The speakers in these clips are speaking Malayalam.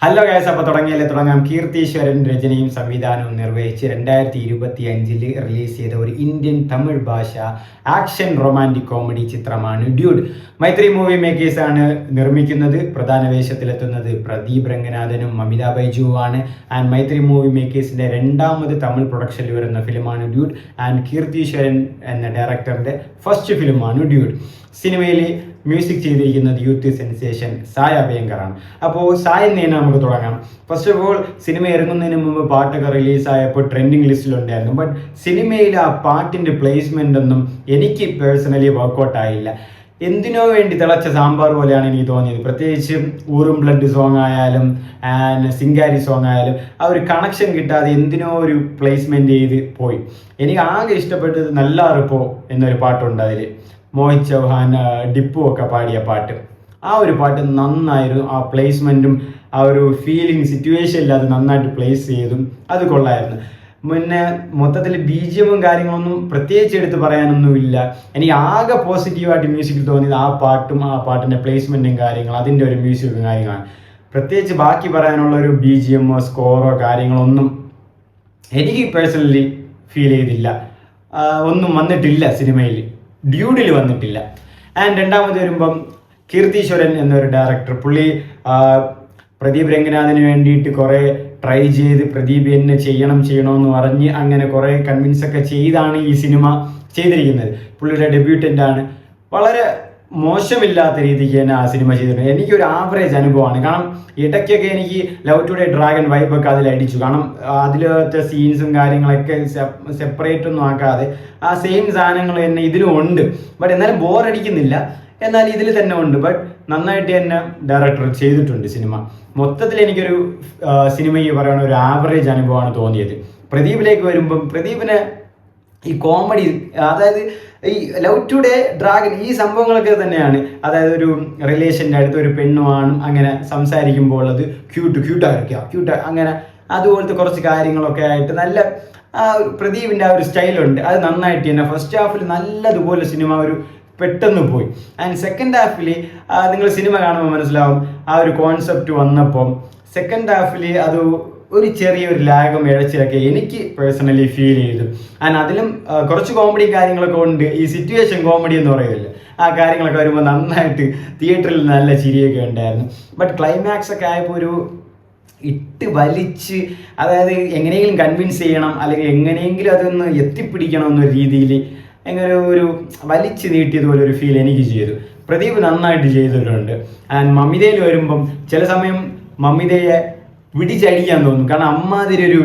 ഹലോ ഗൈസ്, അപ്പോൾ തുടങ്ങാം. കീർത്തീശ്വരൻ രചനയും സംവിധാനവും നിർവഹിച്ച് 2025 റിലീസ് ചെയ്ത ഒരു ഇന്ത്യൻ തമിഴ് ഭാഷ ആക്ഷൻ റൊമാൻറ്റിക് കോമഡി ചിത്രമാണ് ഡ്യൂഡ്. മൈത്രി മൂവി മേക്കേഴ്സ് ആണ് നിർമ്മിക്കുന്നത്. പ്രധാന വേഷത്തിലെത്തുന്നത് പ്രദീപ് രംഗനാഥനും മമിത ബൈജുവുമാണ്. ആൻഡ് മൈത്രി മൂവി മേക്കേഴ്സിന്റെ രണ്ടാമത് തമിഴ് പ്രൊഡക്ഷനിൽ വരുന്ന ഫിലിമാണ് ഡ്യൂഡ്. ആൻഡ് കീർത്തീശ്വരൻ എന്ന ഡയറക്ടറിന്റെ ഫസ്റ്റ് ഫിലിമാണ് ഡ്യൂഡ്. സിനിമയിൽ മ്യൂസിക് ചെയ്തിരിക്കുന്നത് യൂത്ത് സെൻസേഷൻ സായ അഭ്യങ്കറാണ്. അപ്പോൾ സായിൽ നിന്ന് നമുക്ക് തുടങ്ങാം. ഫസ്റ്റ് ഓഫ് ഓൾ, സിനിമ ഇറങ്ങുന്നതിന് മുമ്പ് പാട്ടൊക്കെ റിലീസായപ്പോൾ ട്രെൻഡിങ് ലിസ്റ്റിലുണ്ടായിരുന്നു. ബട്ട് സിനിമയിൽ ആ പാട്ടിൻ്റെ പ്ലേസ്മെൻ്റ് ഒന്നും എനിക്ക് പേഴ്സണലി വർക്കൗട്ട് ആയില്ല. എന്തിനോ വേണ്ടി തിളച്ച സാമ്പാർ പോലെയാണ് എനിക്ക് തോന്നിയത്. പ്രത്യേകിച്ച് ഊറും ബ്ലഡ് സോങ് ആയാലും ആൻഡ് സിംഗാരി സോങ് ആയാലും ആ ഒരു കണക്ഷൻ കിട്ടാതെ എന്തിനോ ഒരു പ്ലേസ്മെൻറ്റ് ചെയ്ത് പോയി. എനിക്ക് ആകെ ഇഷ്ടപ്പെട്ടത് നല്ലാറിപ്പോ എന്നൊരു പാട്ടുണ്ട്. അതിൽ മോഹിത് ചൗഹാൻ ഡിപ്പു ഒക്കെ പാടിയ പാട്ട്, ആ ഒരു പാട്ട് നന്നായിരുന്നു. ആ പ്ലേസ്മെൻറ്റും ആ ഒരു ഫീലിംഗ് സിറ്റുവേഷനിൽ അത് നന്നായിട്ട് പ്ലേസ് ചെയ്തും അത് കൊള്ളായിരുന്നു. പിന്നെ മൊത്തത്തിൽ BGM കാര്യങ്ങളൊന്നും പ്രത്യേകിച്ച് എടുത്ത് പറയാനൊന്നുമില്ല. എനിക്ക് ആകെ പോസിറ്റീവായിട്ട് മ്യൂസിക്കിൽ തോന്നിയത് ആ പാട്ടും ആ പാട്ടിൻ്റെ പ്ലേസ്മെൻറ്റും കാര്യങ്ങളും അതിൻ്റെ ഒരു മ്യൂസിക്കും കാര്യങ്ങളാണ്. പ്രത്യേകിച്ച് ബാക്കി പറയാനുള്ള ഒരു BGM സ്കോറോ കാര്യങ്ങളൊന്നും എനിക്ക് പേഴ്സണലി ഫീൽ ചെയ്തില്ല. ഒന്നും വന്നിട്ടില്ല സിനിമയിൽ, ഡ്യൂഡിൽ വന്നിട്ടില്ല. ആൻഡ് രണ്ടാമത് വരുമ്പം കീർത്തീശ്വരൻ എന്നൊരു ഡയറക്ടർ, പുള്ളി പ്രദീപ് രംഗനാഥിന് വേണ്ടിയിട്ട് കുറേ ട്രൈ ചെയ്ത് പ്രദീപ് എന്നെ ചെയ്യണമെന്ന് പറഞ്ഞ് അങ്ങനെ കുറേ കൺവിൻസൊക്കെ ചെയ്താണ് ഈ സിനിമ ചെയ്തിരിക്കുന്നത്. പുള്ളിയുടെ ഡെബ്യൂട്ടൻ്റ് ആണ്. വളരെ മോശമില്ലാത്ത രീതിക്ക് തന്നെ ആ സിനിമ ചെയ്തിട്ടുണ്ട്. എനിക്കൊരു ആവറേജ് അനുഭവമാണ്. കാരണം ഇടയ്ക്കൊക്കെ എനിക്ക് ലവ് ടുഡേ ഡ്രാഗൺ വൈബൊക്കെ അതിലടിച്ചു. കാരണം അതിലത്തെ സീൻസും കാര്യങ്ങളൊക്കെ സെപ്പറേറ്റ് ഒന്നും ആക്കാതെ ആ സെയിം സാധനങ്ങൾ തന്നെ ഇതിലും ഉണ്ട്. ബട്ട് എന്നാലും ബോറടിക്കുന്നില്ല. എന്നാൽ ഇതിൽ തന്നെ ഉണ്ട്. ബട്ട് നന്നായിട്ട് തന്നെ ഡയറക്ടർ ചെയ്തിട്ടുണ്ട് സിനിമ. മൊത്തത്തിൽ എനിക്കൊരു സിനിമയ്ക്ക് പറയുന്ന ഒരു ആവറേജ് അനുഭവമാണ് തോന്നിയത്. പ്രദീപിലേക്ക് വരുമ്പം പ്രദീപിനെ ഈ കോമഡി, അതായത് ഈ ലവ് ടുഡേ ഡ്രാഗൺ ഈ സംഭവങ്ങളൊക്കെ തന്നെയാണ്. അതായത് ഒരു റിലേഷൻ്റെ അടുത്ത് ഒരു പെണ്ണുമാണ് അങ്ങനെ സംസാരിക്കുമ്പോൾ അത് ക്യൂട്ട് അങ്ങനെ അതുപോലത്തെ കുറച്ച് കാര്യങ്ങളൊക്കെ ആയിട്ട് നല്ല പ്രദീപിൻ്റെ ആ ഒരു സ്റ്റൈലുണ്ട്. അത് നന്നായിട്ട് തന്നെ ഫസ്റ്റ് ഹാഫിൽ നല്ലതുപോലെ സിനിമ ഒരു പെട്ടെന്ന് പോയി. ആൻഡ് സെക്കൻഡ് ഹാഫിൽ നിങ്ങൾ സിനിമ കാണുമ്പോൾ മനസ്സിലാവും ആ ഒരു കോൺസെപ്റ്റ് വന്നപ്പം സെക്കൻഡ് ഹാഫിൽ അത് ഒരു ചെറിയൊരു ലാഗും ഇഴച്ചിലൊക്കെ എനിക്ക് പേഴ്സണലി ഫീൽ ചെയ്തു. ആൻഡ് അതിലും കുറച്ച് കോമഡി കാര്യങ്ങളൊക്കെ ഉണ്ട്. ഈ സിറ്റുവേഷൻ കോമഡി എന്ന് പറയുമല്ലോ, ആ കാര്യങ്ങളൊക്കെ വരുമ്പോൾ നന്നായിട്ട് തിയേറ്ററിൽ നല്ല ചിരിയൊക്കെ ഉണ്ടായിരുന്നു. ബട്ട് ക്ലൈമാക്സ് ഒക്കെ ആയപ്പോൾ ഒരു ഇട്ട് വലിച്ച്, അതായത് എങ്ങനെയെങ്കിലും കൺവിൻസ് ചെയ്യണം അല്ലെങ്കിൽ എങ്ങനെയെങ്കിലും അതൊന്ന് എത്തിപ്പിടിക്കണം എന്നൊരു രീതിയിൽ എങ്ങനെ ഒരു വലിച്ചു നീട്ടിയതുപോലെ ഒരു ഫീൽ എനിക്ക് ചെയ്തു. പ്രദീപ് നന്നായിട്ട് ചെയ്തിട്ടുണ്ട്. ആൻഡ് മമിതയിൽ വരുമ്പം ചില സമയം മമിതയെ പിടിച്ചടിക്കാൻ തോന്നും. കാരണം അമ്മാതിരി ഒരു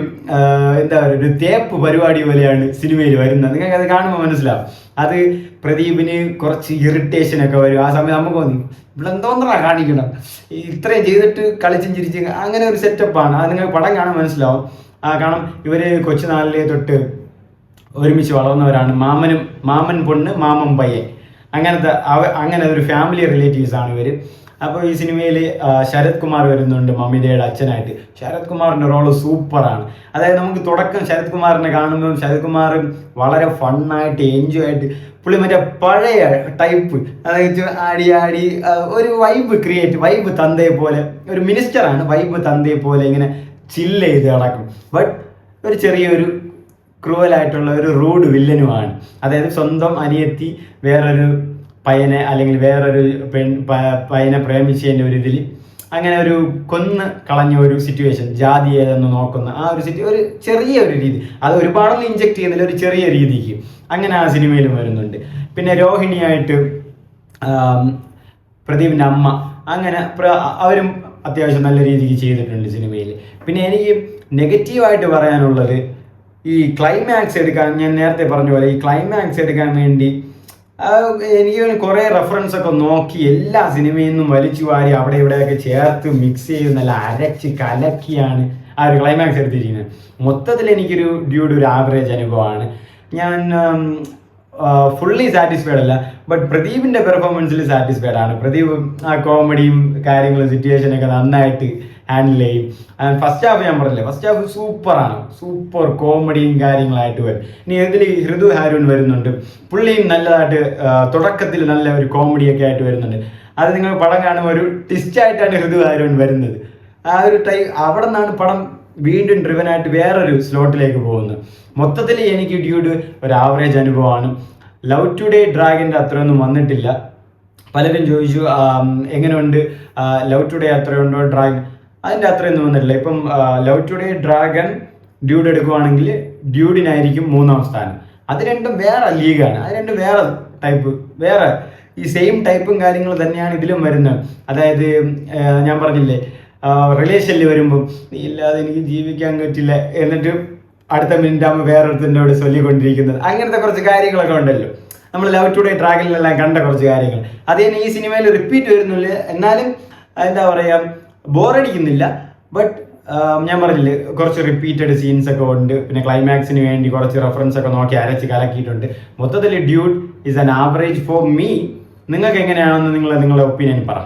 എന്താ പറയുക, ഒരു തേപ്പ് പരിപാടി പോലെയാണ് സിനിമയിൽ വരുന്നത്. നിങ്ങൾക്ക് അത് കാണുമ്പോൾ മനസ്സിലാവും. അത് പ്രദീപിന് കുറച്ച് ഇറിറ്റേഷനൊക്കെ വരും. ആ സമയം നമുക്ക് തോന്നി ഇവിടെ എന്തോന്നാ കാണിക്കണം, ഇത്രയും ചെയ്തിട്ട് കളിച്ചും ചിരിച്ച് അങ്ങനെ ഒരു സെറ്റപ്പാണ്. അത് നിങ്ങൾക്ക് പടം കാണാൻ മനസ്സിലാവും. കാരണം ഇവർ കൊച്ചുനാളിലെ തൊട്ട് ഒരുമിച്ച് വളർന്നവരാണ്. മാമൻ പൊണ്ണ് മാമൻ പയ്യൻ, അങ്ങനെ ഒരു ഫാമിലി റിലേറ്റീവ്സ് ആണ് ഇവർ. അപ്പോൾ ഈ സിനിമയിൽ ശരത് കുമാർ വരുന്നുണ്ട് മമിതയുടെ അച്ഛനായിട്ട്. ശരത് കുമാറിൻ്റെ റോള് സൂപ്പറാണ്. അതായത് നമുക്ക് തുടക്കം ശരത് കുമാറിനെ കാണുമ്പോൾ ശരത് കുമാർ വളരെ ഫണ്ണായിട്ട് എൻജോയ് ആയിട്ട് പുള്ളി മറ്റേ പഴയ ടൈപ്പ്, അതായത് ആടി ഒരു വൈബ് തന്തയെ പോലെ, ഒരു മിനിസ്റ്ററാണ്, വൈബ് തന്തയെ പോലെ ഇങ്ങനെ ചില്ല് ചെയ്ത് നടക്കും. ബട്ട് ഒരു ചെറിയൊരു ക്രൂവലായിട്ടുള്ള ഒരു റൂഡ് വില്ലനുമാണ്. അതായത് സ്വന്തം അനിയത്തി വേറൊരു പയ്യനെ അല്ലെങ്കിൽ വേറൊരു പയ്യനെ പ്രേമിച്ചതിൻ്റെ ഒരു ഇതിൽ അങ്ങനെ ഒരു കൊന്ന് കളഞ്ഞ ഒരു സിറ്റുവേഷൻ, ജാതി ഏതെന്ന് നോക്കുന്ന ആ ഒരു ഒരു ചെറിയ ഒരു രീതി, അത് ഒരുപാടൊന്നും ഇഞ്ചെക്ട് ചെയ്യുന്നില്ല, ഒരു ചെറിയ രീതിക്ക് അങ്ങനെ ആ സിനിമയിലും വരുന്നുണ്ട്. പിന്നെ രോഹിണിയായിട്ട് പ്രദീപിൻ്റെ അമ്മ, അങ്ങനെ അവരും അത്യാവശ്യം നല്ല രീതിക്ക് ചെയ്തിട്ടുണ്ട് സിനിമയിൽ. പിന്നെ എനിക്ക് നെഗറ്റീവായിട്ട് പറയാനുള്ളത് ഈ ക്ലൈമാക്സ് എടുക്കാൻ, ഞാൻ നേരത്തെ പറഞ്ഞ പോലെ ഈ ക്ലൈമാക്സ് എടുക്കാൻ വേണ്ടി എനിക്ക് കുറേ റെഫറൻസ് ഒക്കെ നോക്കി എല്ലാ സിനിമയിൽ നിന്നും വലിച്ചു വാരി അവിടെ ഇവിടെയൊക്കെ ചേർത്ത് മിക്സ് ചെയ്ത് നല്ല അരച്ച് കലക്കിയാണ് ആ ഒരു ക്ലൈമാക്സ് എടുത്തിരിക്കുന്നത്. മൊത്തത്തിൽ എനിക്കൊരു ഡ്യൂഡ് ഒരു ആവറേജ് അനുഭവമാണ്. ഞാൻ ഫുള്ളി സാറ്റിസ്ഫൈഡ് അല്ല, ബട്ട് പ്രദീപിൻ്റെ പെർഫോമൻസിൽ സാറ്റിസ്ഫൈഡ് ആണ്. പ്രദീപ് ആ കോമഡിയും കാര്യങ്ങളും സിറ്റുവേഷനൊക്കെ നന്നായിട്ട് ഹാൻഡിൽ ചെയ്യും. ഫസ്റ്റ് ഹാഫ് ഞാൻ പറഞ്ഞില്ലേ, ഫസ്റ്റ് ഹാഫ് സൂപ്പറാണ്, സൂപ്പർ കോമഡിയും കാര്യങ്ങളായിട്ട് വരും. ഇനി ഇതിൽ ഹൃദു ഹാരുൺ വരുന്നുണ്ട്, പുള്ളിയും നല്ലതായിട്ട് തുടക്കത്തിൽ നല്ല ഒരു കോമഡിയൊക്കെ ആയിട്ട് വരുന്നുണ്ട്. അത് നിങ്ങൾ പടം കാണുമ്പോൾ ഒരു ട്വിസ്റ്റായിട്ടാണ് ഹൃദു ഹാരുൺ വരുന്നത്. ആ ഒരു അവിടെ നിന്നാണ് പടം വീണ്ടും ഡ്രിവനായിട്ട് വേറൊരു സ്ലോട്ടിലേക്ക് പോകുന്നത്. മൊത്തത്തിൽ എനിക്ക് ഡ്യൂഡ് ഒരു ആവറേജ് അനുഭവമാണ്. ലവ് ടുഡേ ഡ്രാഗൻ്റെ അത്രയൊന്നും വന്നിട്ടില്ല. പലരും ചോദിച്ചു എങ്ങനെയുണ്ട് ലവ് ടുഡേ അത്രയുണ്ടോ ഡ്രാഗൺ, അതിൻ്റെ അത്രയൊന്നും വന്നിട്ടില്ല. ഇപ്പം ലവ് ടുഡേ ഡ്രാഗൺ ഡ്യൂഡ് എടുക്കുവാണെങ്കിൽ ഡ്യൂഡിനായിരിക്കും 3-ാം സ്ഥാനം. അത് രണ്ടും വേറെ ലീഗാണ്, അത് രണ്ടും വേറെ ടൈപ്പ്, വേറെ ഈ സെയിം ടൈപ്പും കാര്യങ്ങളും തന്നെയാണ് ഇതിലും വരുന്നത്. അതായത് ഞാൻ പറഞ്ഞില്ലേ റിലേഷനിൽ വരുമ്പം ഇല്ലാതെ എനിക്ക് ജീവിക്കാൻ പറ്റില്ല എന്നിട്ട് അടുത്ത മിനിറ്റ് ആകുമ്പോൾ വേറൊരുത്തിൻ്റെ അവിടെ ചൊല്ലിക്കൊണ്ടിരിക്കുന്നത്, അങ്ങനത്തെ കുറച്ച് കാര്യങ്ങളൊക്കെ ഉണ്ടല്ലോ നമ്മൾ ലവ് ടുഡേ ഡ്രാഗനിലെല്ലാം കണ്ട കുറച്ച് കാര്യങ്ങൾ. അത് തന്നെ ഈ സിനിമയിൽ റിപ്പീറ്റ് വരുന്നില്ല, എന്നാലും എന്താ പറയുക ബോറടിക്കുന്നില്ല. ബട്ട് ഞാൻ പറഞ്ഞില്ലേ കുറച്ച് റിപ്പീറ്റഡ് സീൻസ് ഒക്കെ ഉണ്ട്. പിന്നെ ക്ലൈമാക്സിന് വേണ്ടി കുറച്ച് റെഫറൻസ് ഒക്കെ നോക്കി അരച്ച് കലക്കിയിട്ടുണ്ട്. മൊത്തത്തിൽ dude is an average for me. നിങ്ങൾക്ക് എങ്ങനെയാണെന്ന് നിങ്ങളുടെ ഒപ്പീനിയൻ പറ.